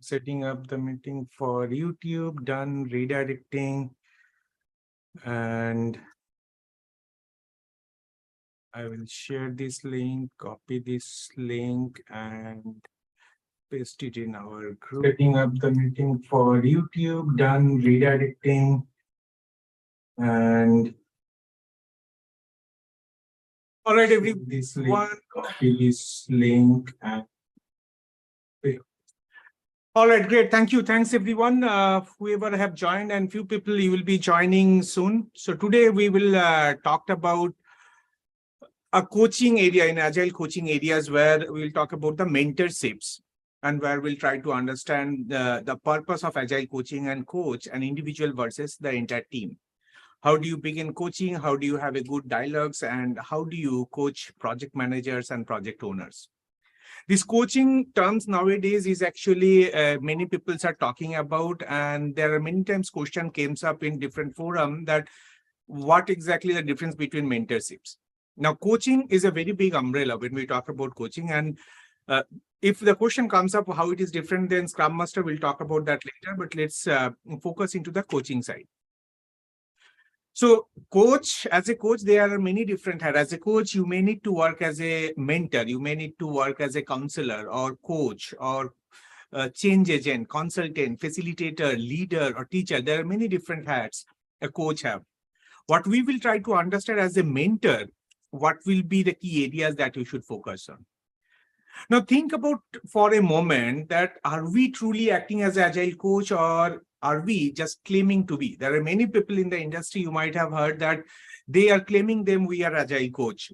Setting up the meeting for YouTube, done redirecting, and I will share this link, copy this link, and paste it in our group. Setting up the meeting for YouTube, done redirecting, and all right, everyone, this link, copy this link, and all right, great. Thank you. Thanks, everyone. Whoever have joined, and few people you will be joining soon. So today we will talk about a coaching area in agile coaching areas where we'll talk about the mentorships and where we'll try to understand the purpose of agile coaching and coach an individual versus the entire team. How do you begin coaching? How do you have a good dialogues? And how do you coach project managers and project owners? This coaching terms nowadays is actually many people are talking about, and there are many times question comes up in different forum that what exactly the difference between mentorships. Now, coaching is a very big umbrella when we talk about coaching, and if the question comes up how it is different than Scrum Master, we'll talk about that later, but let's focus into the coaching side. So as a coach, there are many different hats. As a coach, you may need to work as a mentor, you may need to work as a counselor or coach or change agent, consultant, facilitator, leader, or teacher. There are many different hats a coach have. What we will try to understand as a mentor, what will be the key areas that you should focus on. Now, think about for a moment that are we truly acting as an agile coach, or are we just claiming to be? There are many people in the industry, you might have heard that they are claiming them we are agile coach.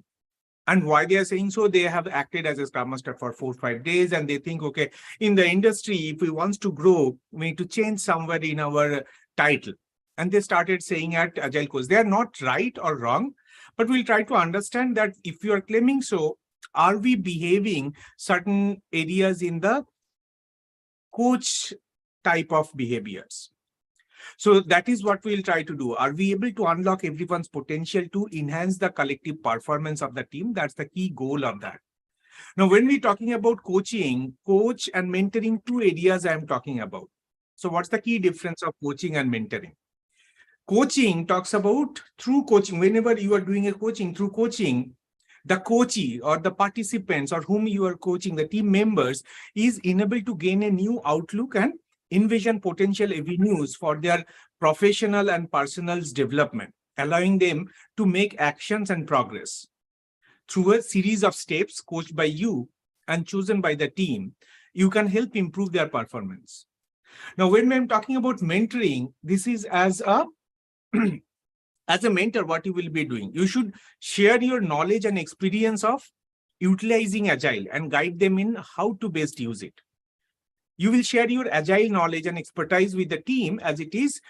And why they are saying so, they have acted as a Scrum Master for 4 or 5 days, and they think, okay, in the industry, if we want to grow, we need to change somewhere in our title. And they started saying at agile coach. They are not right or wrong, but we'll try to understand that if you are claiming so, are we behaving certain areas in the coach type of behaviors? So that is what we'll try to do. Are we able to unlock everyone's potential to enhance the collective performance of the team? That's the key goal of that. Now, when we're talking about coaching, coach and mentoring, two areas I'm talking about. So what's the key difference of coaching and mentoring? Coaching talks about through coaching, whenever you are doing a coaching, through coaching, the coachee or the participants or whom you are coaching, the team members, is enabled to gain a new outlook and envision potential avenues for their professional and personal development, allowing them to make actions and progress. Through a series of steps coached by you and chosen by the team, you can help improve their performance. Now, when I'm talking about mentoring, this is as a as a mentor, what you will be doing, you should share your knowledge and experience of utilizing Agile and guide them in how to best use it. You will share your Agile knowledge and expertise with the team as it is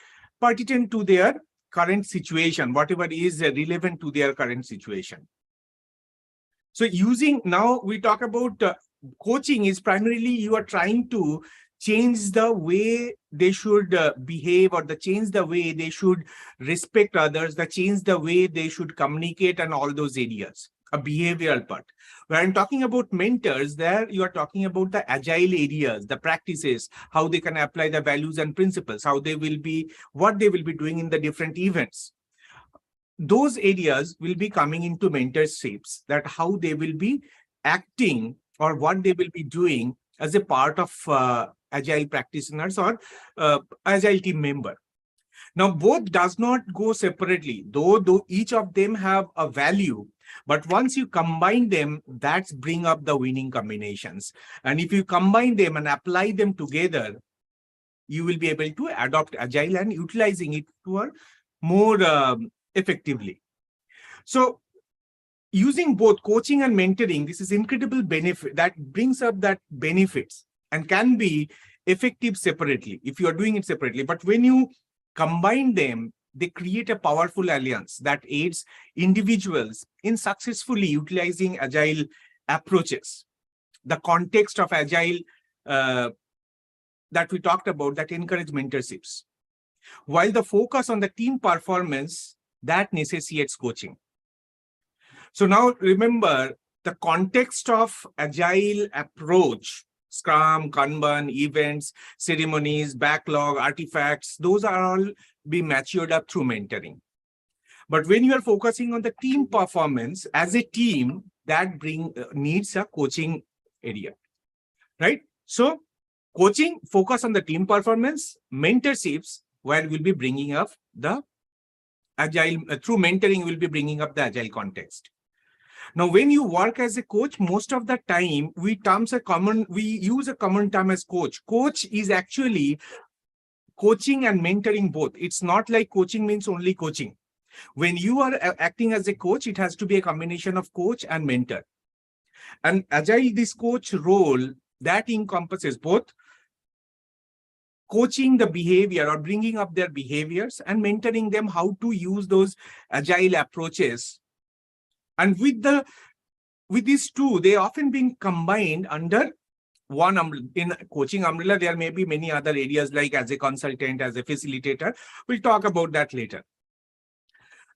pertinent to their current situation, whatever is relevant to their current situation. So now we talk about coaching is primarily you are trying to change the way they should behave, or change the way they should respect others, change the way they should communicate, and all those areas, a behavioral part. When I'm talking about mentors, there you are talking about the agile areas, the practices, how they can apply the values and principles, what they will be doing in the different events. Those areas will be coming into mentorships, that how they will be acting or what they will be doing as a part of agile practitioners or agile team member. Now, both does not go separately, though each of them have a value, but once you combine them, that's bring up the winning combinations. And if you combine them and apply them together, you will be able to adopt agile and utilizing it to more effectively. So using both coaching and mentoring, this is incredible benefit that brings up that benefits and can be effective separately if you are doing it separately. But when you combine them, they create a powerful alliance that aids individuals in successfully utilizing agile approaches. The context of agile that we talked about that encourage mentorships, while the focus on the team performance that necessitates coaching. So now remember, the context of agile approach Scrum, Kanban, events, ceremonies, backlog, artifacts, those are all be matured up through mentoring. But when you are focusing on the team performance as a team, that needs a coaching area, right? So coaching, focus on the team performance, mentorships, where we'll be bringing up the agile, through mentoring, we'll be bringing up the agile context. Now, when you work as a coach, most of the time we use a common term as coach. Coach is actually coaching and mentoring both. It's not like coaching means only coaching. When you are acting as a coach, it has to be a combination of coach and mentor. And agile, this coach role, that encompasses both coaching the behavior or bringing up their behaviors and mentoring them how to use those agile approaches. And with these two, they often being combined under one umbrella. In coaching umbrella, there may be many other areas like as a consultant, as a facilitator. We'll talk about that later.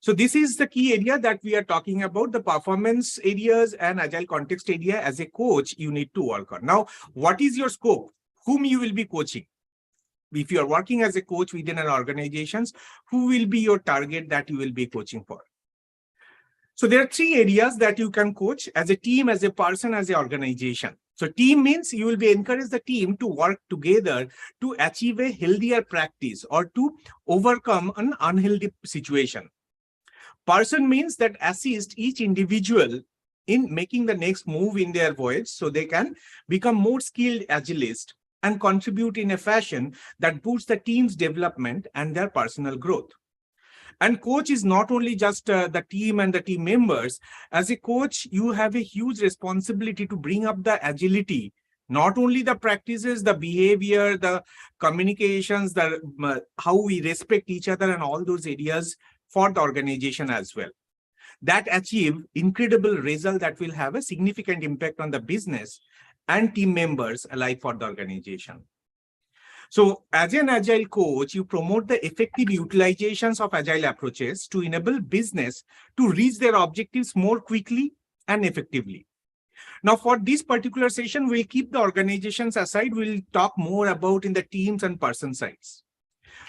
So this is the key area that we are talking about, the performance areas and agile context area. As a coach, you need to work on. Now, what is your scope? Whom you will be coaching? If you are working as a coach within an organization, who will be your target that you will be coaching for? So there are three areas that you can coach: as a team, as a person, as an organization. So team means you will be encourage the team to work together to achieve a healthier practice or to overcome an unhealthy situation. Person means that assist each individual in making the next move in their voyage so they can become more skilled agilist and contribute in a fashion that boosts the team's development and their personal growth. And coach is not only just the team and the team members. As a coach, you have a huge responsibility to bring up the agility, not only the practices, the behavior, the communications, the how we respect each other and all those areas for the organization as well. That achieve incredible result that will have a significant impact on the business and team members alike for the organization. So as an agile coach, you promote the effective utilizations of agile approaches to enable business to reach their objectives more quickly and effectively. Now, for this particular session, we'll keep the organizations aside. We'll talk more about in the teams and person sides.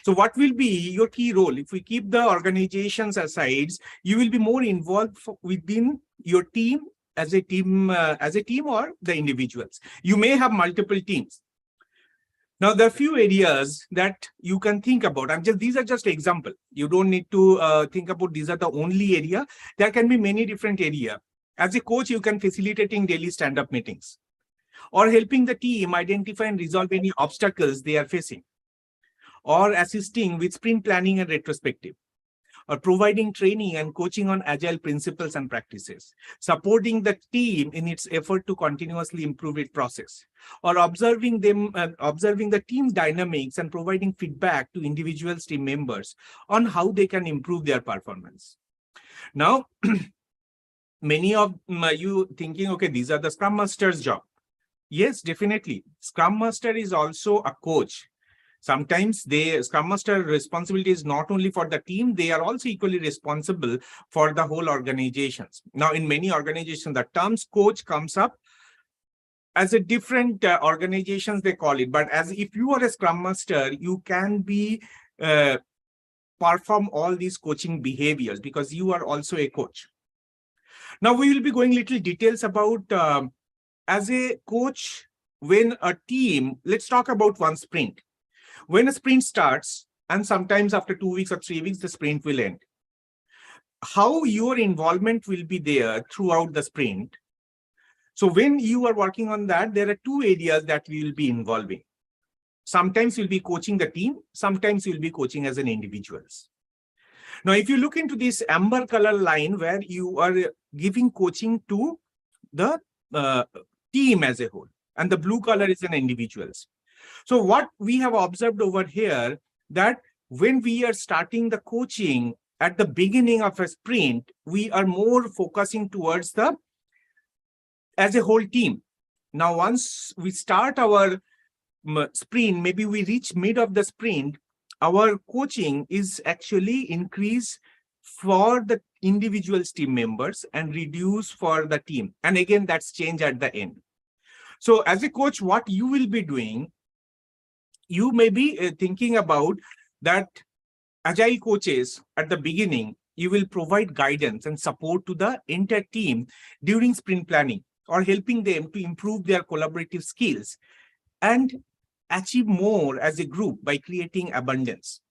So what will be your key role? If we keep the organizations aside, you will be more involved within your team as a team or the individuals. You may have multiple teams. Now, there are few areas that you can think about. These are just example. You don't need to think about these are the only area. There can be many different areas. As a coach, you can facilitating daily stand-up meetings or helping the team identify and resolve any obstacles they are facing, or assisting with sprint planning and retrospective, or providing training and coaching on agile principles and practices, supporting the team in its effort to continuously improve its process, or observing the team's dynamics and providing feedback to individual team members on how they can improve their performance. Now, many of you thinking, okay, these are the Scrum Master's job. Yes, definitely. Scrum Master is also a coach. Sometimes Scrum Master responsibility is not only for the team, they are also equally responsible for the whole organizations. Now, in many organizations, the terms coach comes up as a different organizations, they call it. But as if you are a Scrum Master, you can be perform all these coaching behaviors because you are also a coach. Now, we will be going little details about as a coach, when a team, let's talk about one sprint. When a sprint starts, and sometimes after 2 weeks or 3 weeks, the sprint will end. How your involvement will be there throughout the sprint. So when you are working on that, there are two areas that we will be involving. Sometimes you'll be coaching the team, sometimes you'll be coaching as an individuals. Now, if you look into this amber color line where you are giving coaching to the team as a whole, and the blue color is an individuals. So what we have observed over here, that when we are starting the coaching at the beginning of a sprint, we are more focusing towards the as a whole team. Now, once we start our sprint, maybe we reach mid of the sprint, our coaching is actually increase for the individuals team members and reduce for the team. And again, that's change at the end. So as a coach, what you will be doing, you may be thinking about that agile coaches at the beginning, you will provide guidance and support to the entire team during sprint planning, or helping them to improve their collaborative skills and achieve more as a group by creating abundance.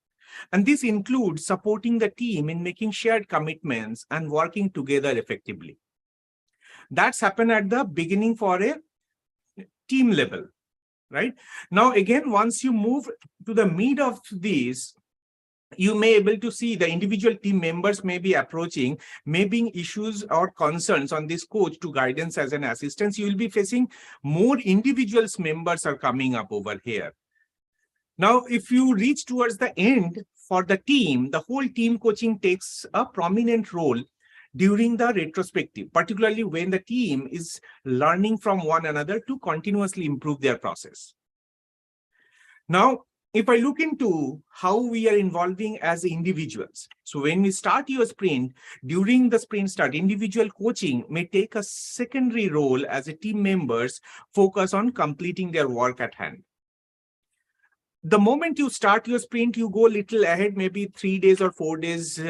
And this includes supporting the team in making shared commitments and working together effectively. That's happened at the beginning for a team level, right? Now, again, once you move to the mid of this, you may able to see the individual team members may be approaching, maybe issues or concerns on this coach to guidance as an assistance. You will be facing more individuals members are coming up over here. Now, if you reach towards the end for the team, the whole team coaching takes a prominent role during the retrospective, particularly when the team is learning from one another to continuously improve their process. Now, if I look into how we are involving as individuals, so when we start your sprint, during the sprint start, individual coaching may take a secondary role as a team members focus on completing their work at hand. The moment you start your sprint, you go a little ahead, maybe 3 days or 4 days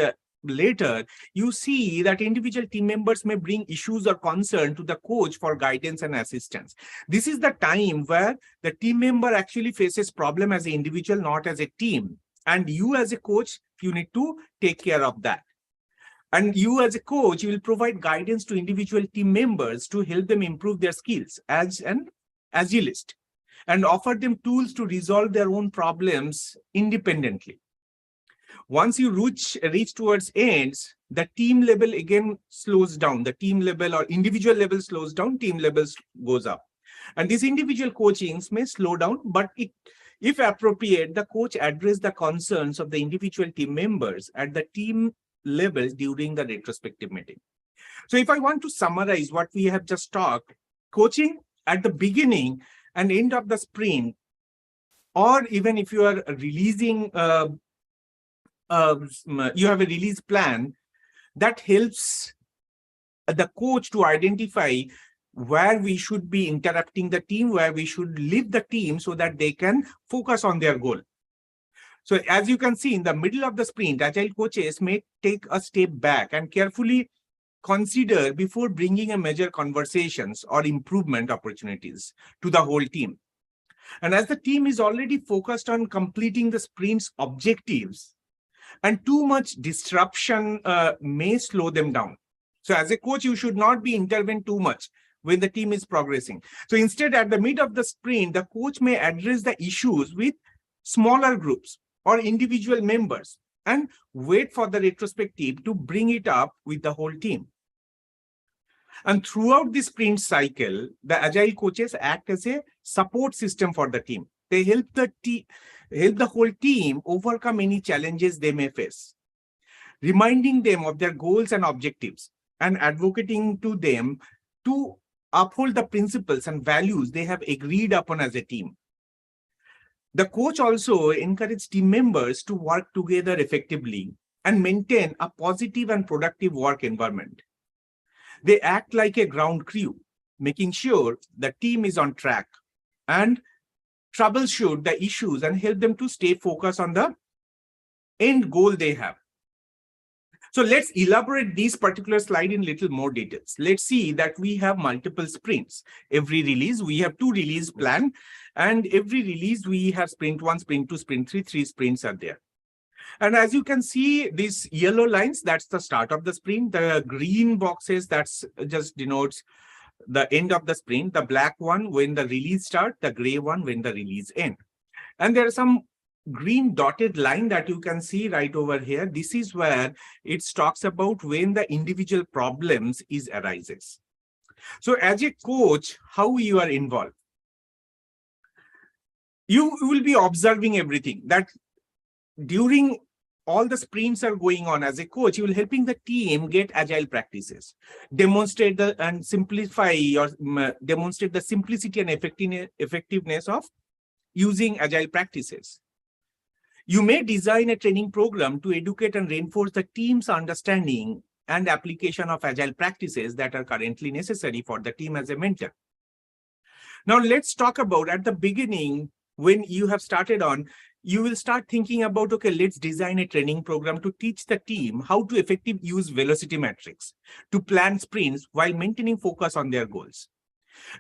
later, you see that individual team members may bring issues or concern to the coach for guidance and assistance. This is the time where the team member actually faces problem as an individual, not as a team. And you as a coach, you need to take care of that. And you as a coach, you will provide guidance to individual team members to help them improve their skills as an agilist, and offer them tools to resolve their own problems independently. Once you reach towards ends, the team level again slows down. The team level or individual level slows down, team levels goes up. And these individual coachings may slow down, but if appropriate, the coach address the concerns of the individual team members at the team level during the retrospective meeting. So if I want to summarize what we have just talked, coaching at the beginning and end of the sprint, or even if you are releasing, you have a release plan, that helps the coach to identify where we should be interrupting the team, where we should leave the team so that they can focus on their goal. So as you can see, in the middle of the sprint, agile coaches may take a step back and carefully consider before bringing a major conversations or improvement opportunities to the whole team. And as the team is already focused on completing the sprint's objectives, and too much disruption may slow them down. So as a coach, you should not be intervened too much when the team is progressing. So instead, at the mid of the sprint, the coach may address the issues with smaller groups or individual members and wait for the retrospective to bring it up with the whole team. And throughout the sprint cycle, the agile coaches act as a support system for the team. They help the whole team overcome any challenges they may face, reminding them of their goals and objectives, and advocating to them to uphold the principles and values they have agreed upon as a team. The coach also encourages team members to work together effectively and maintain a positive and productive work environment. They act like a ground crew, making sure the team is on track and troubleshoot the issues and help them to stay focused on the end goal they have. So let's elaborate this particular slide in little more details. Let's see that we have multiple sprints. Every release, we have 2 release plan, and every release we have sprint 1, sprint 2, sprint 3, 3 sprints are there. And as you can see, these yellow lines, that's the start of the sprint. The green boxes, that's just denotes the end of the sprint. The black one when the release start, the gray one when the release end. And there are some green dotted line that you can see right over here. This is where it talks about when the individual problems arises. So as a coach, how you are involved? You will be observing everything that during all the sprints are going on. As a coach, you will helping the team get agile practices, demonstrate and simplify or demonstrate the simplicity and effectiveness of using agile practices. You may design a training program to educate and reinforce the team's understanding and application of agile practices that are currently necessary for the team as a mentor. Now let's talk about at the beginning, when you have started on, you will start thinking about, okay, let's design a training program to teach the team how to effectively use velocity metrics to plan sprints while maintaining focus on their goals.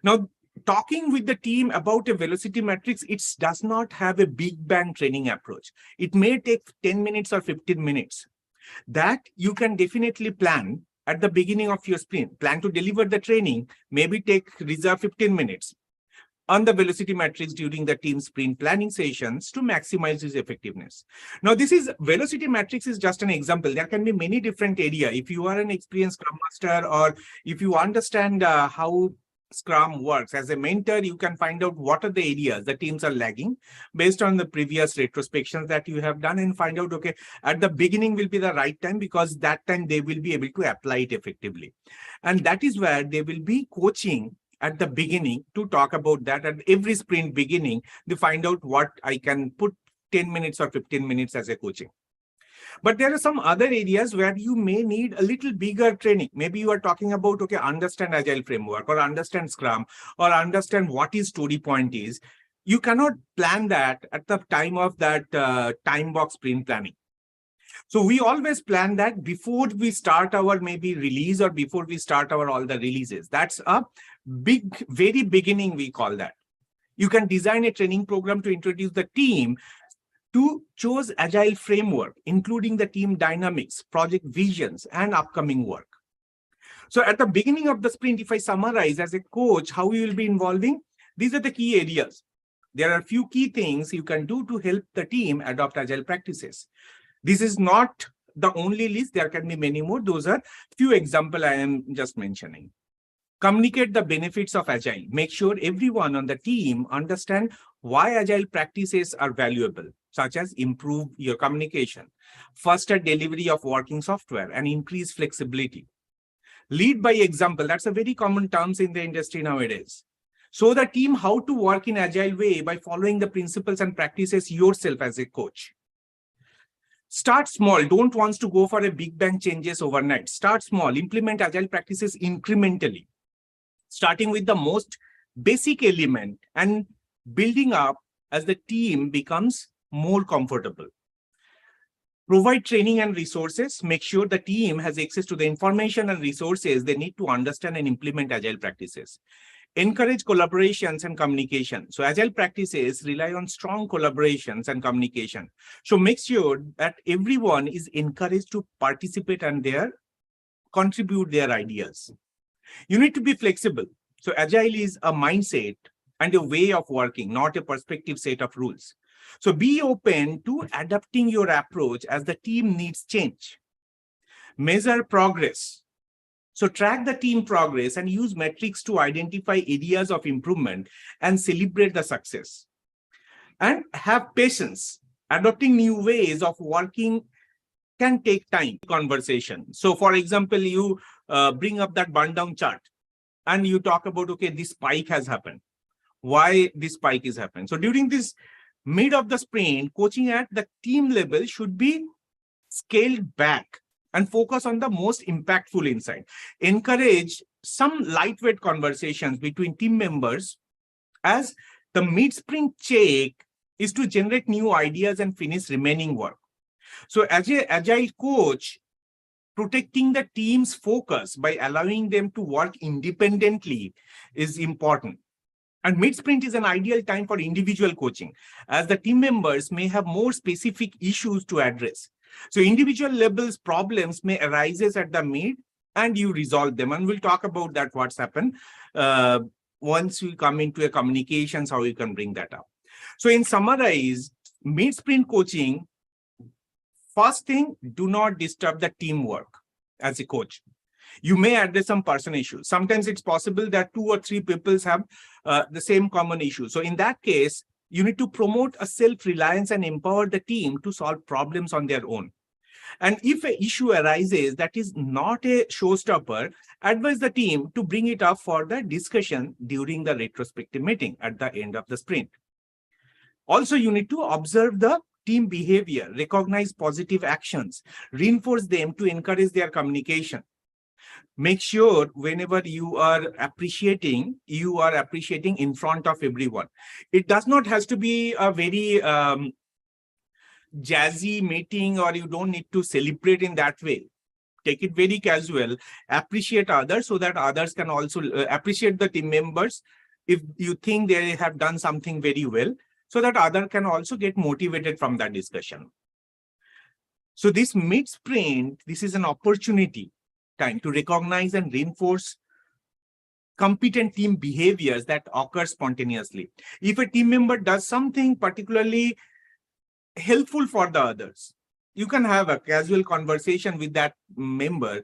Now, talking with the team about a velocity matrix, it does not have a big bang training approach. It may take 10 minutes or 15 minutes. That you can definitely plan at the beginning of your sprint. Plan to deliver the training, maybe reserve 15 minutes on the velocity matrix during the team sprint planning sessions to maximize its effectiveness. Now, velocity matrix is just an example. There can be many different areas. If you are an experienced Scrum Master, or if you understand how Scrum works as a mentor, you can find out what are the areas the teams are lagging based on the previous retrospections that you have done, and find out, okay, at the beginning will be the right time, because that time they will be able to apply it effectively. And that is where they will be coaching at the beginning to talk about that. At every sprint beginning, they find out what I can put 10 minutes or 15 minutes as a coaching. But there are some other areas where you may need a little bigger training. Maybe you are talking about, okay, understand Agile framework, or understand Scrum, or understand what is story point is. You cannot plan that at the time of that time box sprint planning. So we always plan that before we start our maybe release, or before we start our all the releases. That's a very beginning, we call that. You can design a training program to introduce the team to choose Agile framework, including the team dynamics, project visions, and upcoming work. So at the beginning of the sprint, if I summarize as a coach how you will be involving, these are the key areas. There are a few key things you can do to help the team adopt Agile practices. This is not the only list. There can be many more. Those are few examples I am just mentioning. Communicate the benefits of Agile. Make sure everyone on the team understand why Agile practices are valuable, such as improve your communication, faster delivery of working software, and increase flexibility. Lead by example. That's a very common term in the industry nowadays. Show the team how to work in Agile way by following the principles and practices yourself as a coach. Start small. Don't want to go for a big bang changes overnight. Start small. Implement Agile practices incrementally, starting with the most basic element and building up as the team becomes more comfortable. Provide training and resources. Make sure the team has access to the information and resources they need to understand and implement Agile practices. Encourage collaborations and communication. So Agile practices rely on strong collaborations and communication. So make sure that everyone is encouraged to participate and contribute their ideas. You need to be flexible. So Agile is a mindset and a way of working, not a perspective set of rules. So be open to adapting your approach as the team needs change. Measure progress. So track the team progress and use metrics to identify areas of improvement and celebrate the success. And have patience. Adopting new ways of working can take time. Conversation. So for example, you bring up that burn down chart and you talk about, okay, this spike has happened. Why this spike is happening? So during this mid of the sprint, coaching at the team level should be scaled back and focus on the most impactful insight. Encourage some lightweight conversations between team members, as the mid-sprint check is to generate new ideas and finish remaining work. So as an Agile coach, protecting the team's focus by allowing them to work independently is important. And mid-sprint is an ideal time for individual coaching, as the team members may have more specific issues to address. So individual levels problems may arise at the mid and you resolve them. And we'll talk about that, what's happened once we come into a communications, how you can bring that up. So in summarize, mid-sprint coaching, first thing, do not disturb the teamwork as a coach. You may address some person issues. Sometimes it's possible that 2 or 3 people have the same common issue. So in that case, you need to promote a self-reliance and empower the team to solve problems on their own. And if an issue arises that is not a showstopper, advise the team to bring it up for the discussion during the retrospective meeting at the end of the sprint. Also, you need to observe the team behavior, recognize positive actions, reinforce them to encourage their communication. Make sure whenever you are appreciating in front of everyone. It does not has to be a very jazzy meeting, or you don't need to celebrate in that way. Take it very casual, appreciate others so that others can also appreciate the team members if you think they have done something very well, so that other can also get motivated from that discussion. So this mid-sprint, this is an opportunity time to recognize and reinforce competent team behaviors that occur spontaneously. If a team member does something particularly helpful for the others, you can have a casual conversation with that member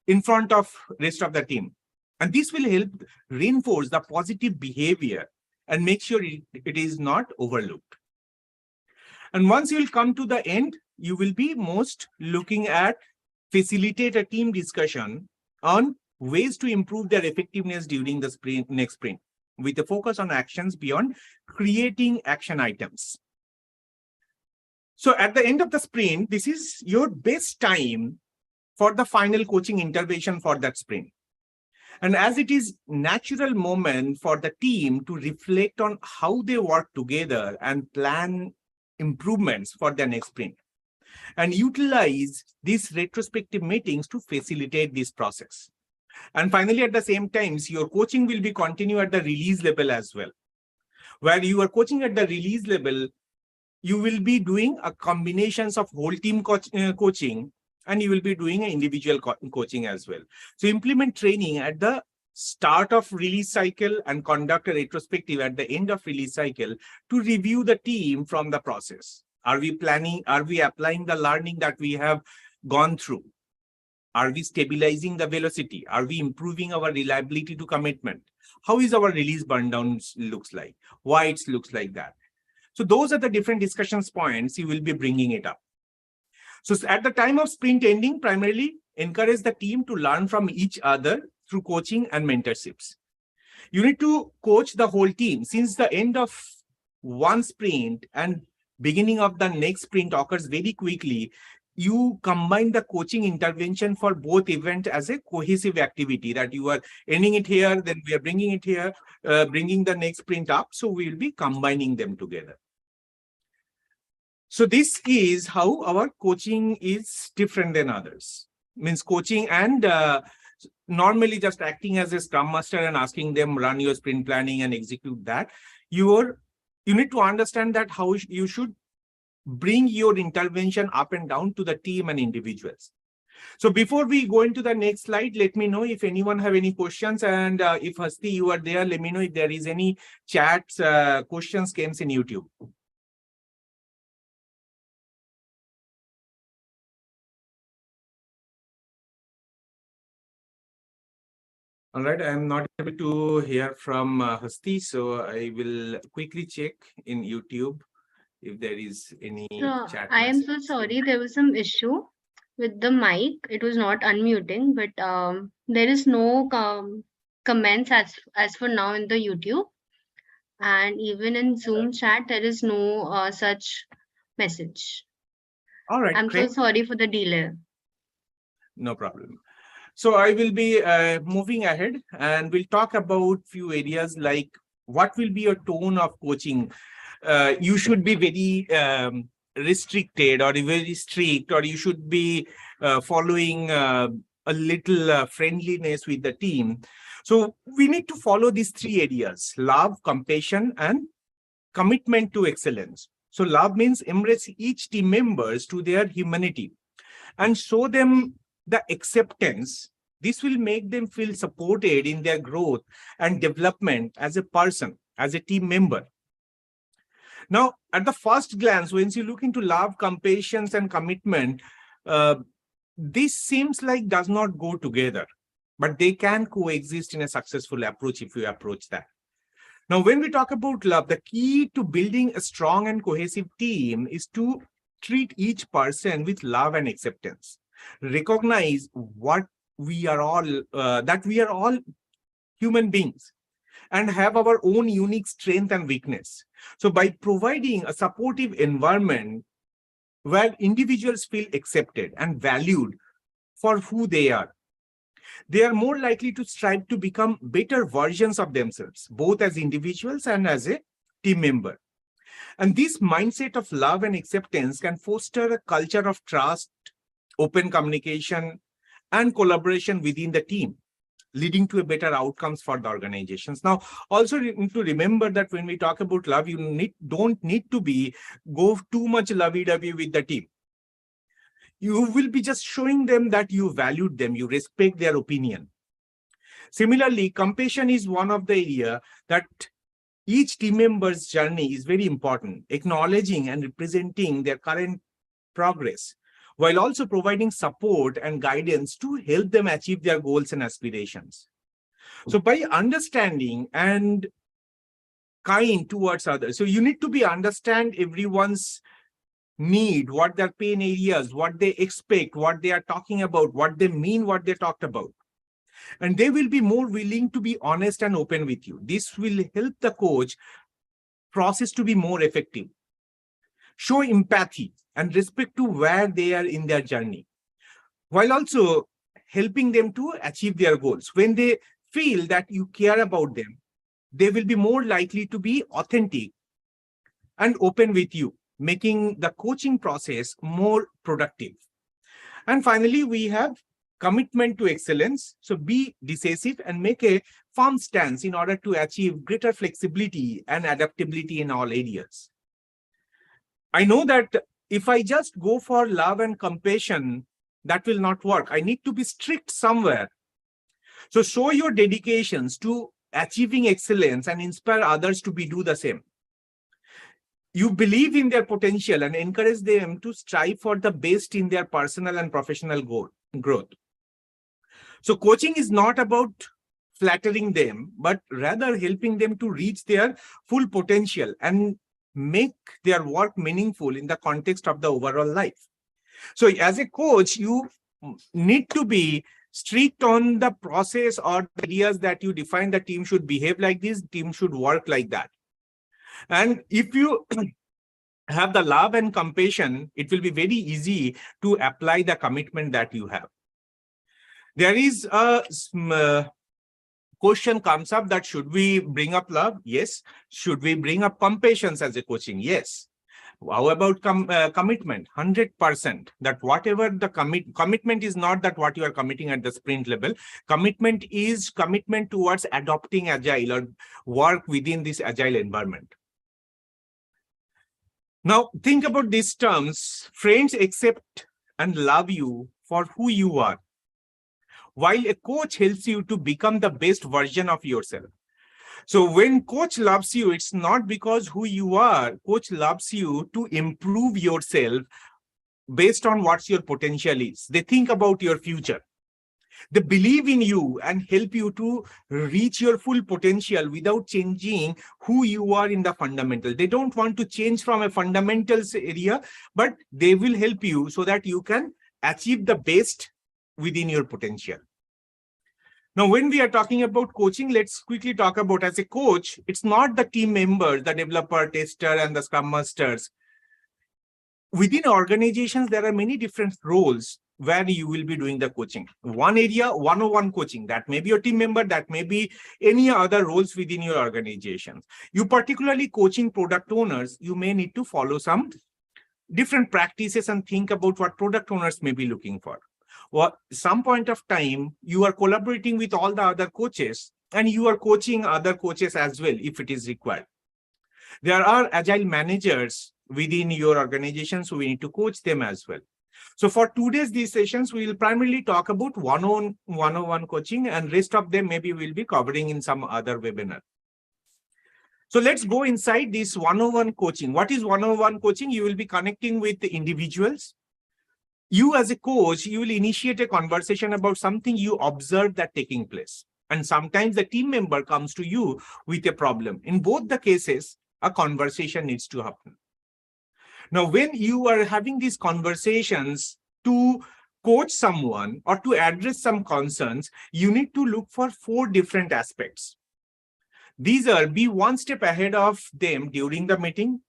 in front of rest of the team. And this will help reinforce the positive behavior and make sure it is not overlooked. And once you will come to the end, you will be most looking at facilitate a team discussion on ways to improve their effectiveness during the next sprint, with a focus on actions beyond creating action items. So at the end of the sprint, this is your best time for the final coaching intervention for that sprint. And as it is natural moment for the team to reflect on how they work together and plan improvements for their next sprint, and utilize these retrospective meetings to facilitate this process. And finally, at the same time, your coaching will be continue at the release level as well. Where you are coaching at the release level, you will be doing a combinations of whole team coaching, and you will be doing an individual coaching as well. So implement training at the start of release cycle and conduct a retrospective at the end of release cycle to review the team from the process. Are we applying the learning that we have gone through? Are we stabilizing the velocity? Are we improving our reliability to commitment? How is our release burn down looks like? Why it looks like that? So those are the different discussions points you will be bringing it up. So at the time of sprint ending, primarily encourage the team to learn from each other through coaching and mentorships. You need to coach the whole team. Since the end of one sprint and beginning of the next sprint occurs very quickly, you combine the coaching intervention for both events as a cohesive activity, that you are ending it here, then we are bringing it here, bringing the next sprint up. So we will be combining them together. So this is how our coaching is different than others. Means coaching and normally just acting as a scrum master and asking them run your sprint planning and execute that. You need to understand that how you should bring your intervention up and down to the team and individuals. So before we go into the next slide, let me know if anyone have any questions, and if Hasti, you are there, let me know if there is any chats, questions came in YouTube. All right, I'm not able to hear from Hasti, so I will quickly check in YouTube if there is any chat. I am so sorry, there was some issue with the mic. It was not unmuting, but there is no comments as for now in the YouTube, and even in Zoom chat there is no such message. All right, I'm great. so sorry for the delay. No problem. So I will be moving ahead, and we'll talk about few areas like what will be your tone of coaching. You should be very restricted or very strict, or you should be following a little friendliness with the team. So we need to follow these three areas: love, compassion, and commitment to excellence. So love means embrace each team members to their humanity and show them the acceptance. This will make them feel supported in their growth and development as a person, as a team member. Now, at the first glance, when you look into love, compassion, and commitment, this seems like does not go together, but they can coexist in a successful approach if you approach that. Now, when we talk about love, the key to building a strong and cohesive team is to treat each person with love and acceptance. Recognize what we are all, that we are all human beings and have our own unique strength and weakness. So by providing a supportive environment where individuals feel accepted and valued for who they are, They are more likely to strive to become better versions of themselves, both as individuals and as a team member. And this mindset of love and acceptance can foster a culture of trust, open communication, and collaboration within the team, leading to a better outcomes for the organizations. Now, also need to remember that when we talk about love, you don't need to go too much lovey-dovey with the team. You will be just showing them that you valued them, you respect their opinion. Similarly, compassion is one of the area that each team member's journey is very important, acknowledging and representing their current progress, while also providing support and guidance to help them achieve their goals and aspirations. So by understanding and kind towards others, so you need to understand everyone's need, what their pain areas, what they expect, what they are talking about, what they mean, what they talked about. And they will be more willing to be honest and open with you. This will help the coach process to be more effective. Show empathy and respect to where they are in their journey, while also helping them to achieve their goals. When they feel that you care about them, they will be more likely to be authentic and open with you, making the coaching process more productive. And finally, we have commitment to excellence. So be decisive and make a firm stance in order to achieve greater flexibility and adaptability in all areas. I know that if I just go for love and compassion, that will not work. I need to be strict somewhere. So show your dedications to achieving excellence and inspire others to do the same. You believe in their potential and encourage them to strive for the best in their personal and professional growth. So coaching is not about flattering them, but rather helping them to reach their full potential and make their work meaningful in the context of the overall life. So as a coach, you need to be strict on the process or the areas that you define. The team should behave like this, team should work like that. And if you have the love and compassion, it will be very easy to apply the commitment that you have. There is a question comes up that should we bring up love? Yes. Should we bring up compassion as a coaching? Yes. How about commitment? 100%. That whatever the commitment is not that what you are committing at the sprint level. Commitment is commitment towards adopting Agile or work within this Agile environment. Now, think about these terms. Friends accept and love you for who you are, while a coach helps you to become the best version of yourself. So when coach loves you, it's not because who you are. Coach loves you to improve yourself based on what your potential is. They think about your future. They believe in you and help you to reach your full potential without changing who you are in the fundamental. They don't want to change from a fundamentals area, but they will help you so that you can achieve the best within your potential. Now, when we are talking about coaching, let's quickly talk about as a coach, it's not the team members, the developer, tester, and the scrum masters. Within organizations, there are many different roles where you will be doing the coaching. One area, one-on-one coaching, that may be your team member, that may be any other roles within your organization. You particularly coaching product owners, you may need to follow some different practices and think about what product owners may be looking for. Well, some point of time, you are collaborating with all the other coaches and you are coaching other coaches as well, if it is required. There are agile managers within your organization, so we need to coach them as well. So for today's these sessions, we will primarily talk about one-on-one coaching, and rest of them maybe we'll be covering in some other webinar. So let's go inside this one-on-one coaching. What is one-on-one coaching? You will be connecting with the individuals. You as a coach, you will initiate a conversation about something you observe that taking place. And sometimes the team member comes to you with a problem. In both the cases, a conversation needs to happen. Now, when you are having these conversations to coach someone or to address some concerns, you need to look for 4 different aspects. These are: be one step ahead of them during the meeting,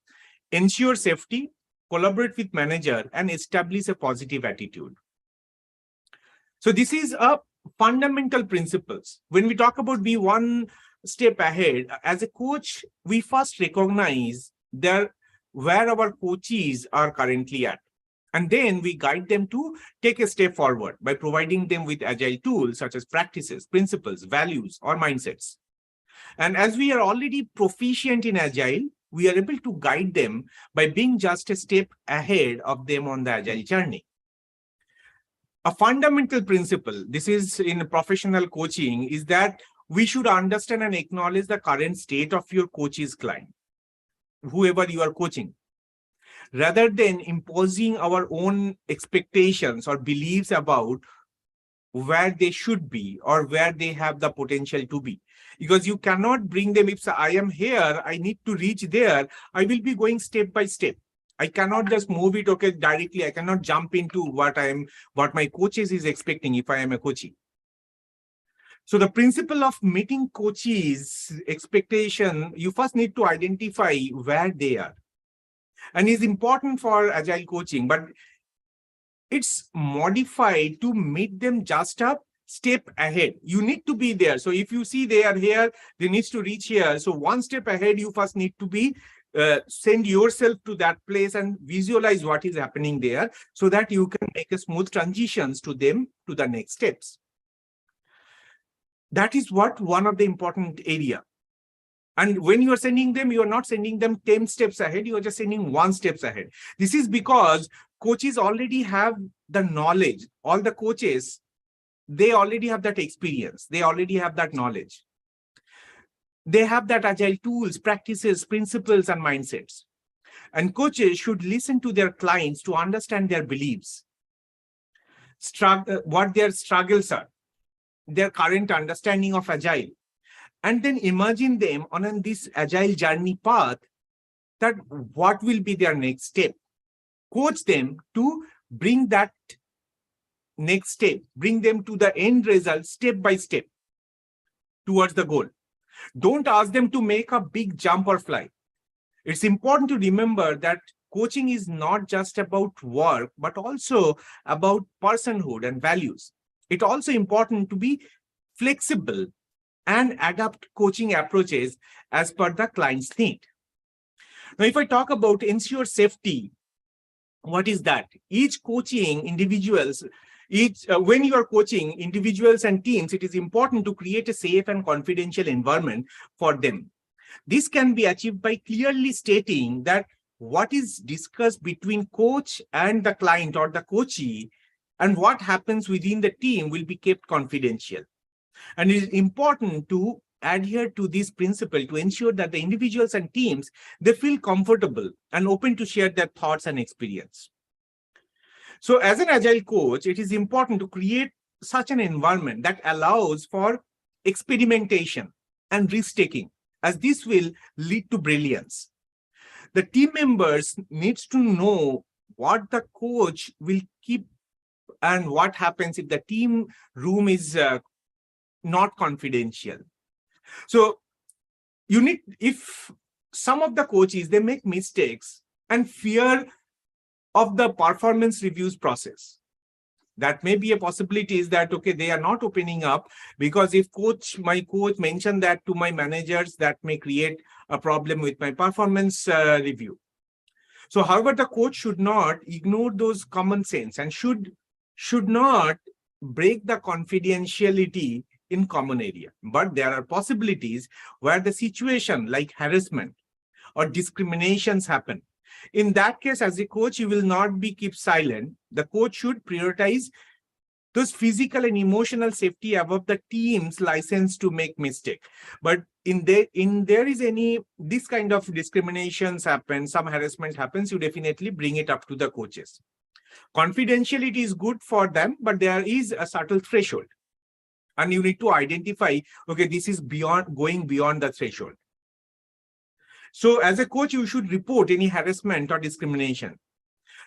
ensure safety, collaborate with manager, and establish a positive attitude. So this is a fundamental principles. When we talk about be one step ahead, as a coach, we first recognize where our coaches are currently at. And then we guide them to take a step forward by providing them with agile tools such as practices, principles, values, or mindsets. And as we are already proficient in agile, we are able to guide them by being just a step ahead of them on the agile journey. A fundamental principle, this is in professional coaching, is that we should understand and acknowledge the current state of your coach's client, whoever you are coaching, rather than imposing our own expectations or beliefs about where they should be or where they have the potential to be. Because you cannot bring them, if I am here, I need to reach there, I will be going step by step. I cannot just move it directly. I cannot jump into what my coaches is expecting if I am a coachee. So the principle of meeting coaches' expectation, you first need to identify where they are. And is important for agile coaching, but it's modified to meet them just a step ahead. You need to be there. So if you see they are here, they need to reach here. So one step ahead, you first need to be send yourself to that place and visualize what is happening there so that you can make a smooth transitions to them to the next steps. That is what one of the important area. And when you are sending them, you are not sending them 10 steps ahead, you are just sending 1 step ahead. This is because coaches already have the knowledge. All the coaches, they already have that experience. They already have that knowledge. They have that agile tools, practices, principles, and mindsets. And coaches should listen to their clients to understand their beliefs, what their struggles are, their current understanding of agile, and then imagine them on this agile journey path, that what will be their next step. Coach them to bring that next step, bring them to the end result step by step towards the goal. Don't ask them to make a big jump or fly. It's important to remember that coaching is not just about work, but also about personhood and values. It's also important to be flexible and adapt coaching approaches as per the client's need. Now, if I talk about ensure safety, what is that? When you are coaching individuals and teams, it is important to create a safe and confidential environment for them. This can be achieved by clearly stating that what is discussed between coach and the client or the coachee and what happens within the team will be kept confidential. And it is important to adhere to this principle to ensure that the individuals and teams, they feel comfortable and open to share their thoughts and experience. So as an agile coach, it is important to create such an environment that allows for experimentation and risk-taking, as this will lead to brilliance. The team members needs to know what the coach will keep and what happens if the team room is not confidential. So if some of the coaches, they make mistakes and fear of the performance reviews process, that may be a possibility is that, okay, they are not opening up because if my coach mentioned that to my managers, that may create a problem with my performance review. So however, the coach should not ignore those common sense and should not break the confidentiality in common area. But there are possibilities where the situation like harassment or discriminations happen. In that case, as a coach, you will not be keep silent. The coach should prioritize those physical and emotional safety above the team's license to make mistake. But there is any this kind of discriminations happen, some harassment happens, you definitely bring it up to the coaches. Confidentiality is good for them, but there is a subtle threshold. And you need to identify, okay, this is going beyond the threshold. So as a coach, you should report any harassment or discrimination.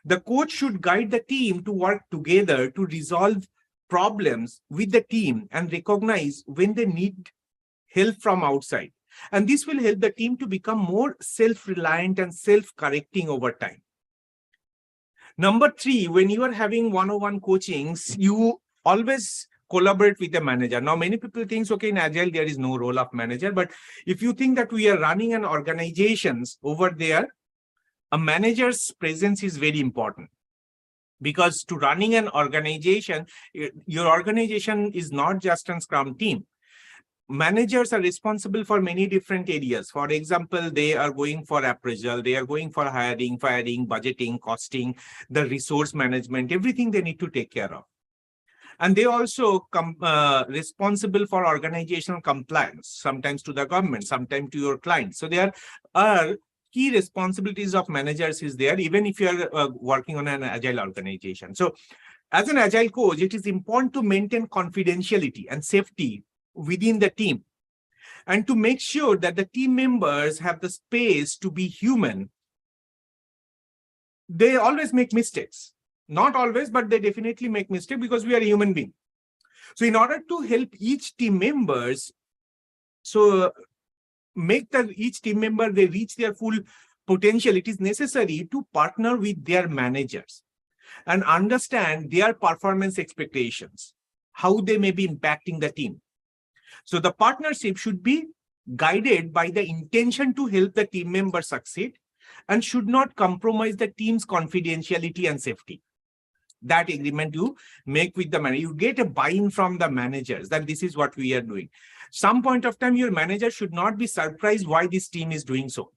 The coach should guide the team to work together to resolve problems with the team and recognize when they need help from outside. And this will help the team to become more self-reliant and self-correcting over time. Number 3, when you are having one-on-one coachings, you always collaborate with the manager. Now, many people think, okay, in Agile, there is no role of manager. But if you think that we are running an organizations over there, a manager's presence is very important. Because to running an organization, your organization is not just a Scrum team. Managers are responsible for many different areas. For example, they are going for appraisal, they are going for hiring, firing, budgeting, costing, the resource management, everything they need to take care of. And they also responsible for organizational compliance, sometimes to the government, sometimes to your clients. So there are key responsibilities of managers is there, even if you are working on an Agile organization. So as an Agile coach, it is important to maintain confidentiality and safety within the team, and to make sure that the team members have the space to be human. They always make mistakes. Not always, but they definitely make mistakes because we are a human being. So in order to help each team members, so make each team member, they reach their full potential, it is necessary to partner with their managers and understand their performance expectations, how they may be impacting the team. So the partnership should be guided by the intention to help the team member succeed and should not compromise the team's confidentiality and safety. That agreement you make with the manager, you get a buy-in from the managers that this is what we are doing. Some point of time, your manager should not be surprised why this team is doing so.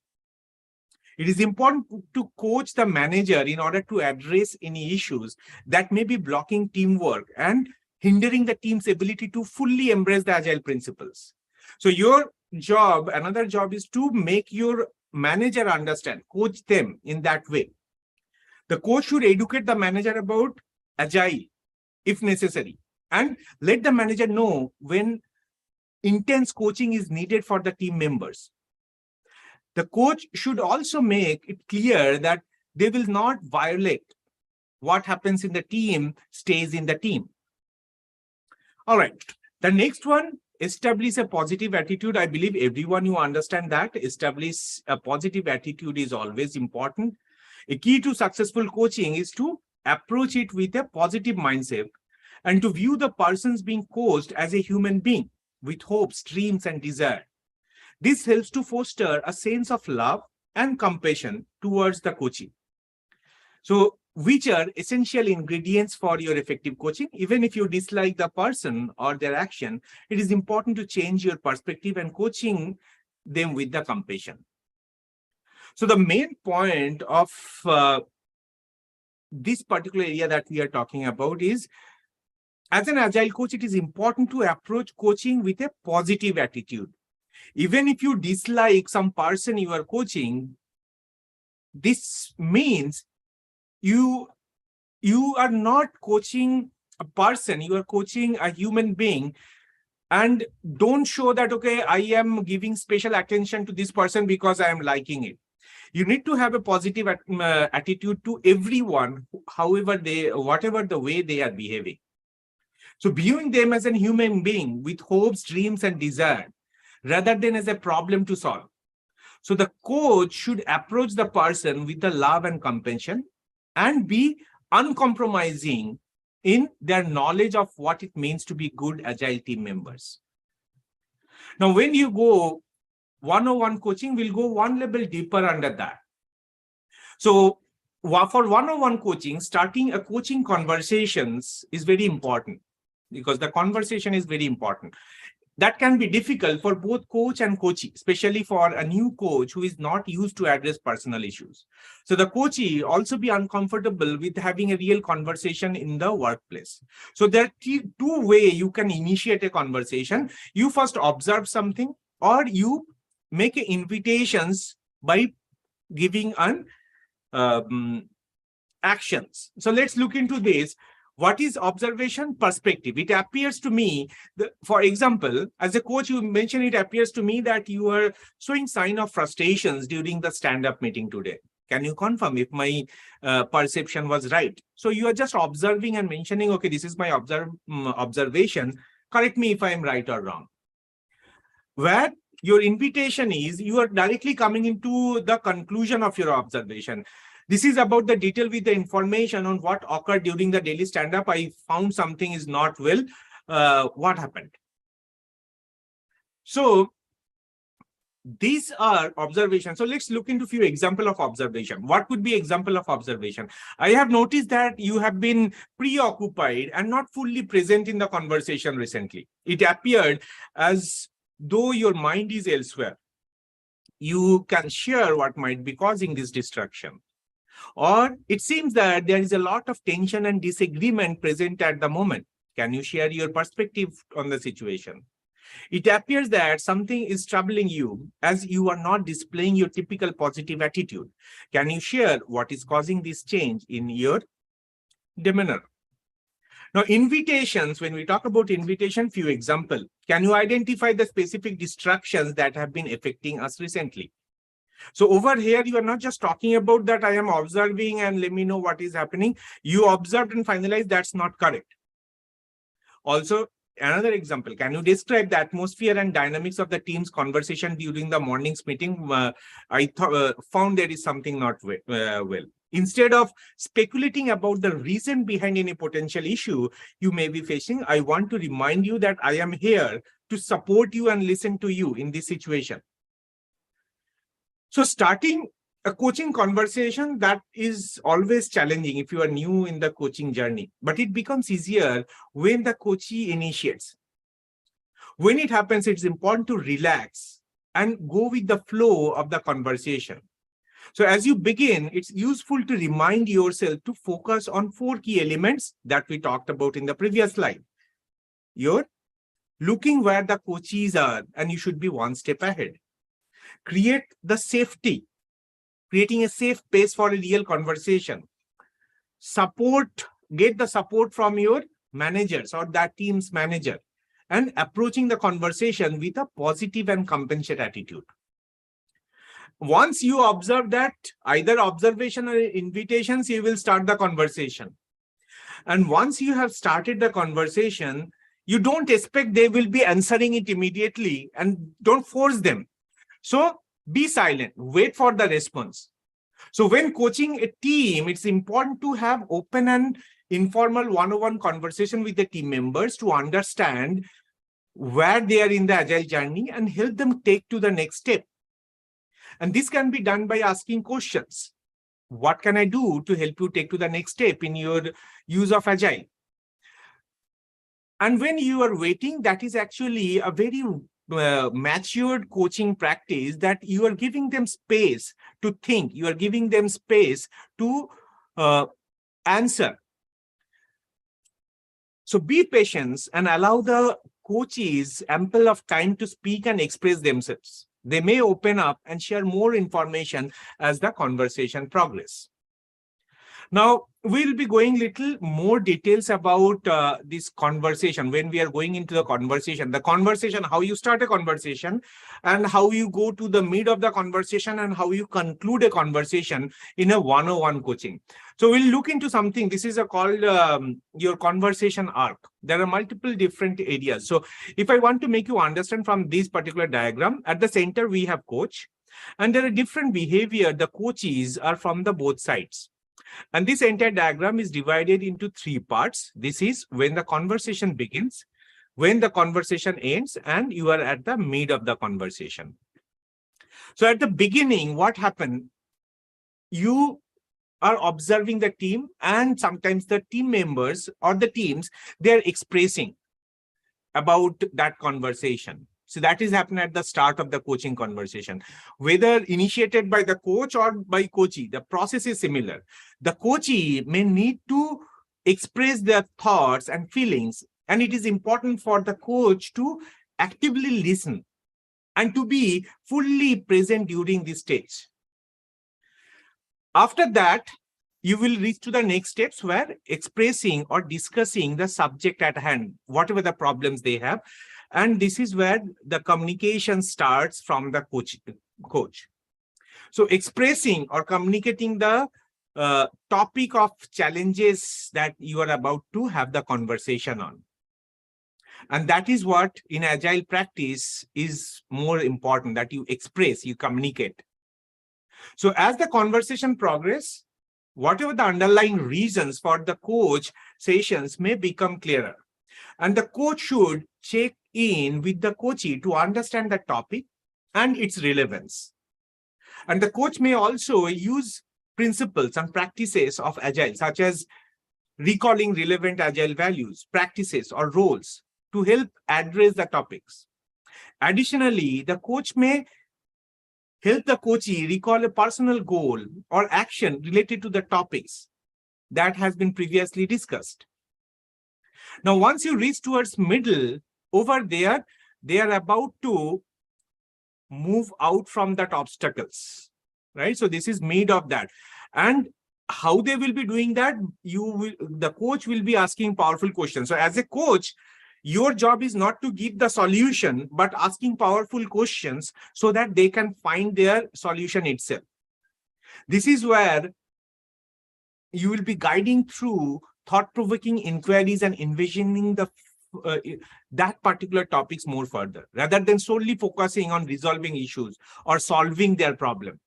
It is important to coach the manager in order to address any issues that may be blocking teamwork and hindering the team's ability to fully embrace the Agile principles. So your job, another job, is to make your manager understand, coach them in that way. The coach should educate the manager about Agile, if necessary, and let the manager know when intense coaching is needed for the team members. The coach should also make it clear that they will not violate what happens in the team, stays in the team. All right. The next one, establish a positive attitude. I believe everyone you understand that. Establish a positive attitude is always important. A key to successful coaching is to approach it with a positive mindset and to view the persons being coached as a human being with hopes, dreams, and desire. This helps to foster a sense of love and compassion towards the coaching. So, which are essential ingredients for your effective coaching? Even if you dislike the person or their action, it is important to change your perspective and coaching them with the compassion. So the main point of this particular area that we are talking about is, as an Agile coach, it is important to approach coaching with a positive attitude. Even if you dislike some person you are coaching, this means you are not coaching a person, you are coaching a human being. And don't show that, okay, I am giving special attention to this person because I am liking it. You need to have a positive attitude to everyone, whatever the way they are behaving. So viewing them as a human being with hopes, dreams, and desire, rather than as a problem to solve. So the coach should approach the person with the love and compassion and be uncompromising in their knowledge of what it means to be good Agile team members. Now, when you go one-on-one coaching, will go one level deeper under that. So for one-on-one coaching, starting a coaching conversations is very important because the conversation is very important. That can be difficult for both coach and coachee, especially for a new coach who is not used to address personal issues. So the coachee also be uncomfortable with having a real conversation in the workplace. So there are two ways you can initiate a conversation. You first observe something, or you make invitations by giving an actions. So let's look into this. What is observation? Perspective. It appears to me, for example, as a coach, you mentioned it appears to me that you are showing sign of frustrations during the stand-up meeting today. Can you confirm if my perception was right? So you are just observing and mentioning, okay, this is my observation. Correct me if I am right or wrong. Where your invitation is, you are directly coming into the conclusion of your observation. This is about the detail with the information on what occurred during the daily stand-up. I found something is not well. what happened. So these are observations. So let's look into a few examples of observation. What could be example of observation? I have noticed that you have been preoccupied and not fully present in the conversation recently. It appeared as though your mind is elsewhere. You can share what might be causing this distraction. Or it seems that there is a lot of tension and disagreement present at the moment. Can you share your perspective on the situation? It appears that something is troubling you as you are not displaying your typical positive attitude. Can you share what is causing this change in your demeanor? Now, invitations, when we talk about invitation, few examples. Can you identify the specific distractions that have been affecting us recently? So over here, you are not just talking about that I am observing and let me know what is happening. You observed and finalized, that's not correct. Also, another example, can you describe the atmosphere and dynamics of the team's conversation during the morning's meeting? I found there is something not well. Instead of speculating about the reason behind any potential issue you may be facing, I want to remind you that I am here to support you and listen to you in this situation. So starting a coaching conversation, that is always challenging if you are new in the coaching journey, but it becomes easier when the coachee initiates. When it happens, it's important to relax and go with the flow of the conversation. So as you begin, it's useful to remind yourself to focus on 4 key elements that we talked about in the previous slide. You're looking where the coachees are, and you should be one step ahead. Create the safety, creating a safe space for a real conversation. Get the support from your managers or that team's manager, and approaching the conversation with a positive and compassionate attitude. Once you observe that, either observation or invitations, you will start the conversation. And once you have started the conversation, you don't expect they will be answering it immediately, and don't force them. So be silent, wait for the response. So when coaching a team, it's important to have open and informal one-on-one conversation with the team members to understand where they are in the agile journey and help them take to the next step. And this can be done by asking questions. What can I do to help you take to the next step in your use of agile? And when you are waiting, that is actually a very matured coaching practice, that you are giving them space to think, you are giving them space to answer. So be patient and allow the coaches ample of time to speak and express themselves. They may open up and share more information as the conversation progresses. Now, we'll be going little more details about this conversation when we are going into the conversation, how you start a conversation and how you go to the mid of the conversation and how you conclude a conversation in a one-on-one coaching. So we'll look into something. This is called your conversation arc. There are multiple different areas. So if I want to make you understand from this particular diagram, at the center, we have coach, and there are different behavior. The coaches are from the both sides. And this entire diagram is divided into 3 parts. This is when the conversation begins, when the conversation ends, and you are at the mid of the conversation. So at the beginning, what happened? You are observing the team, and sometimes the team members or the teams, they're expressing about that conversation. So that is happening at the start of the coaching conversation, whether initiated by the coach or by coachee. The process is similar. The coachee may need to express their thoughts and feelings, and it is important for the coach to actively listen and to be fully present during this stage. After that, you will reach to the next steps where expressing or discussing the subject at hand, whatever the problems they have. And this is where the communication starts from the coach. So expressing or communicating the topic of challenges that you are about to have the conversation on. And that is what in agile practice is more important, that you express, you communicate. So as the conversation progresses, whatever the underlying reasons for the coach sessions may become clearer. And the coach should check in with the coachee to understand the topic and its relevance. And the coach may also use principles and practices of Agile, such as recalling relevant Agile values, practices, or roles to help address the topics. Additionally, the coach may help the coachee recall a personal goal or action related to the topics that has been previously discussed. Now, once you reach towards middle, over there, they are about to move out from that obstacles, right? So this is made of that. And how they will be doing that, the coach will be asking powerful questions. So as a coach, your job is not to give the solution, but asking powerful questions so that they can find their solution itself. This is where you will be guiding through thought-provoking inquiries and envisioning that particular topics more further, rather than solely focusing on resolving issues or solving their problem.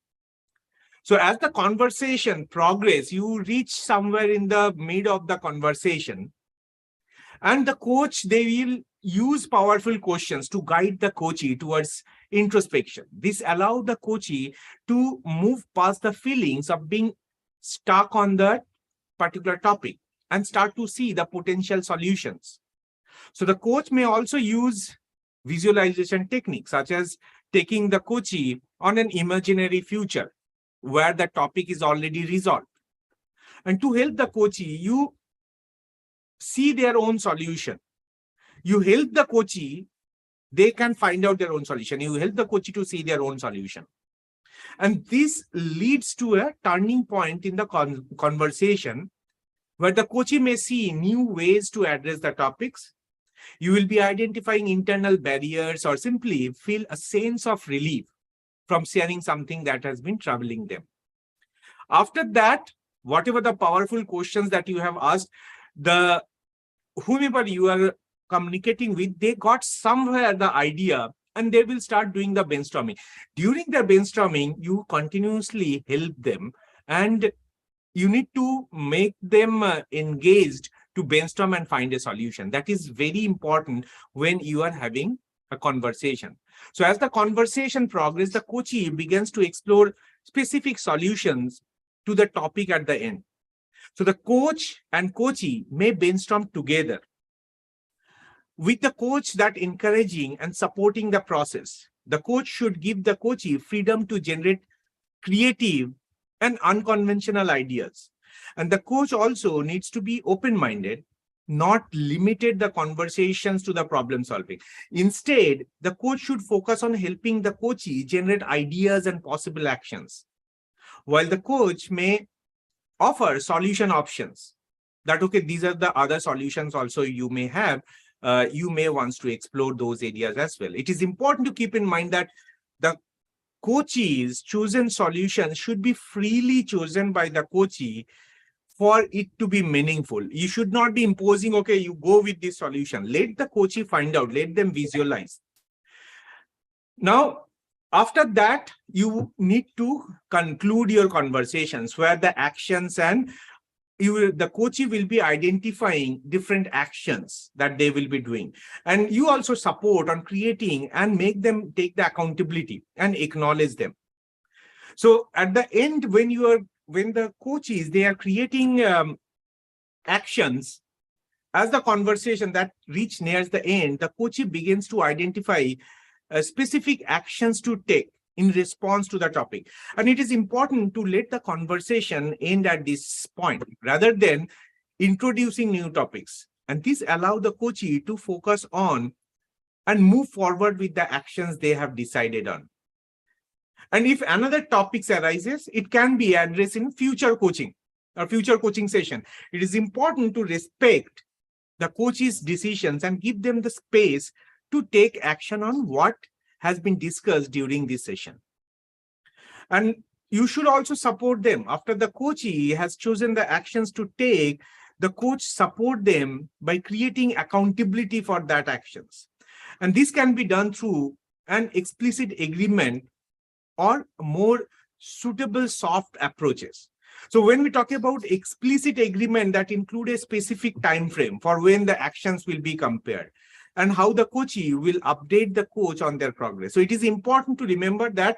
So as the conversation progresses, you reach somewhere in the mid of the conversation, and the coach, they will use powerful questions to guide the coachee towards introspection. This allows the coachee to move past the feelings of being stuck on that particular topic and start to see the potential solutions. So the coach may also use visualization techniques, such as taking the coachee on an imaginary future where the topic is already resolved. And to help the coachee, you see their own solution. You help the coachee, they can find out their own solution. You help the coachee to see their own solution. And this leads to a turning point in the conversation where the coachee may see new ways to address the topics. You will be identifying internal barriers or simply feel a sense of relief from sharing something that has been troubling them. After that, whatever the powerful questions that you have asked, whomever you are communicating with, they got somewhere the idea and they will start doing the brainstorming. During the brainstorming, you continuously help them and you need to make them engaged to brainstorm and find a solution. That is very important when you are having a conversation. So as the conversation progresses, the coachee begins to explore specific solutions to the topic at the end. So the coach and coachee may brainstorm together, with the coach that encouraging and supporting the process. The coach should give the coachee freedom to generate creative and unconventional ideas. And the coach also needs to be open-minded, not limited the conversations to the problem solving. Instead, the coach should focus on helping the coachee generate ideas and possible actions, while the coach may offer solution options that, okay, these are the other solutions also you may have. You may want to explore those areas as well. It is important to keep in mind that the coachee's chosen solution should be freely chosen by the coachee for it to be meaningful. You should not be imposing, okay, you go with this solution. Let the coachee find out, let them visualize. Now, after that, you need to conclude your conversations where the actions and the coachee will be identifying different actions that they will be doing. And you also support on creating and make them take the accountability and acknowledge them. So at the end, when the coachees, they are creating actions, as the conversation that reach nears the end, the coachee begins to identify specific actions to take in response to the topic. And it is important to let the conversation end at this point rather than introducing new topics. And this allows the coachee to focus on and move forward with the actions they have decided on. And if another topic arises, it can be addressed in future coaching or future coaching session. It is important to respect the coachee's decisions and give them the space to take action on what has been discussed during this session. And you should also support them. After the coachee has chosen the actions to take, the coach support them by creating accountability for that actions. And this can be done through an explicit agreement or more suitable soft approaches. So when we talk about explicit agreement that include a specific time frame for when the actions will be compared and how the coachee will update the coach on their progress. So it is important to remember that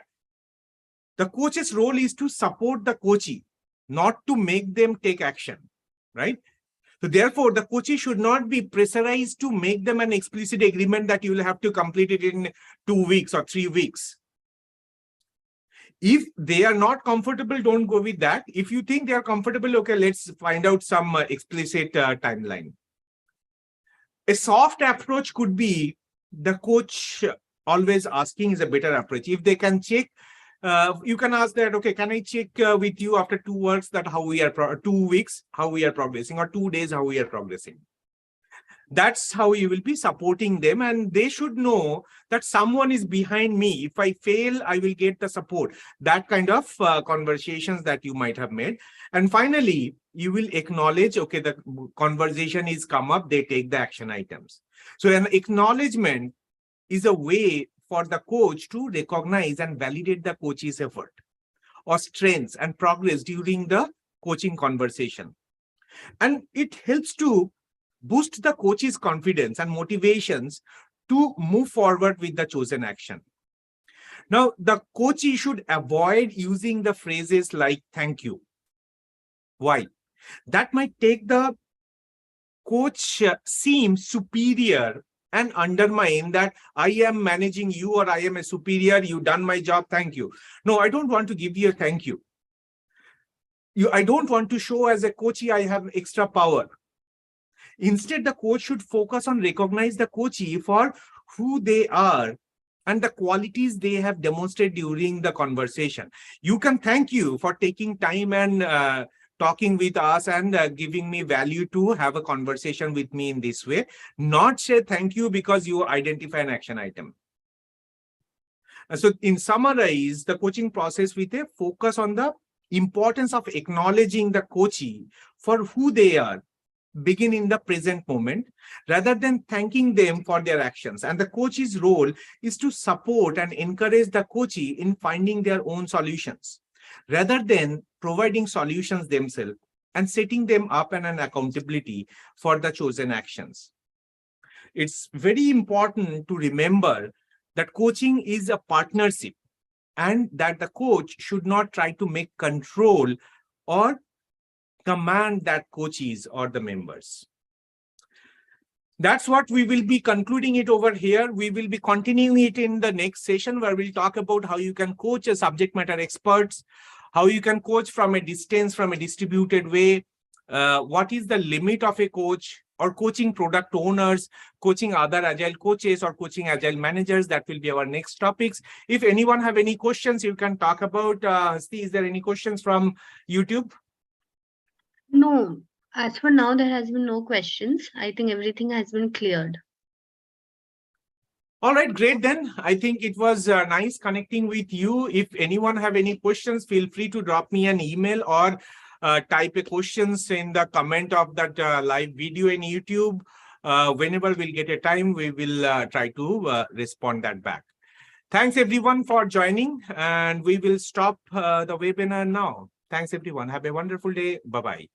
the coach's role is to support the coachee, not to make them take action, right? So therefore, the coachee should not be pressurized to make them an explicit agreement that you will have to complete it in 2 weeks or 3 weeks. If they are not comfortable, don't go with that. If you think they are comfortable, okay, let's find out some explicit timeline. A soft approach could be the coach always asking is a better approach. If they can check, you can ask that, okay, can I check with you after 2 weeks that how we are 2 weeks, how we are progressing, or 2 days, how we are progressing. That's how you will be supporting them, and they should know that someone is behind me. If I fail, I will get the support. That kind of conversations that you might have made. And finally, you will acknowledge, okay, the conversation is come up, they take the action items. So an acknowledgement is a way for the coach to recognize and validate the coach's effort or strengths and progress during the coaching conversation. And it helps to boost the coach's confidence and motivations to move forward with the chosen action. Now, the coachee should avoid using the phrases like thank you. Why? That might take the coach seem superior and undermine that I am managing you or I am a superior, you done my job, thank you. No, I don't want to give you a thank you. I don't want to show as a coachee I have extra power. Instead, the coach should focus on recognize the coachee for who they are and the qualities they have demonstrated during the conversation. You can thank you for taking time and talking with us and giving me value to have a conversation with me in this way. Not say thank you because you identify an action item. So in summarize the coaching process with a focus on the importance of acknowledging the coachee for who they are, begin in the present moment rather than thanking them for their actions. And the coach's role is to support and encourage the coachee in finding their own solutions rather than providing solutions themselves and setting them up and an accountability for the chosen actions. It's very important to remember that coaching is a partnership and that the coach should not try to make control or command that coaches or the members. That's what we will be concluding it over here. We will be continuing it in the next session where we'll talk about how you can coach a subject matter experts, how you can coach from a distance, from a distributed way, what is the limit of a coach, or coaching product owners, coaching other agile coaches, or coaching agile managers. That will be our next topics. If anyone have any questions, you can talk about. Hasti, is there any questions from YouTube? No, as for now, there has been no questions. I think everything has been cleared. All right, great then. I think it was nice connecting with you. If anyone have any questions, feel free to drop me an email or type a questions in the comment of that live video in YouTube. Whenever we'll get a time, we will try to respond that back. Thanks everyone for joining, and we will stop the webinar now. Thanks everyone. Have a wonderful day. Bye-bye.